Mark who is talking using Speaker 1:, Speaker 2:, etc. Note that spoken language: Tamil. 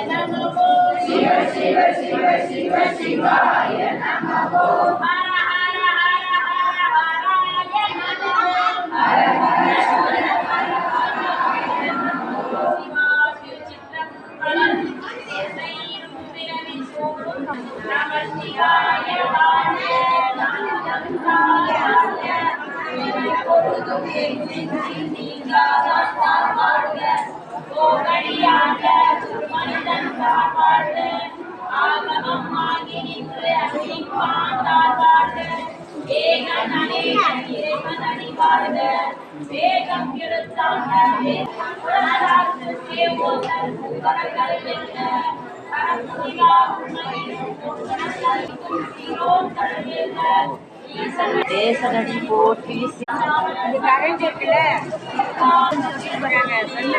Speaker 1: நமோ சிவ சிவ சிவ சிவ சிவாய நமோ ஹர ஹர ஹர ஹர ஹராய நமோ ஹர ஹர ஹர ஹர ஹராய நமோ சிவாய சித்ரம்பலம் சைரும் விரவிசோம் நம சிவாய வாழ நம பொருதுமே நீங்காதான் வாழ்க கோகடியாக மனிதன் வாழ்க ஆகமம் ஆகி நின்று அழிப்பான் வாழ்க ஏகன் அநேகன் இறைவன் அடி வாழ்க வேகம் எழுத்தாங்க கரங்கள் வெல்ல கரமுடியா தேசனடி போற்றி கரண்ட் இருக்குல்ல சொன்ன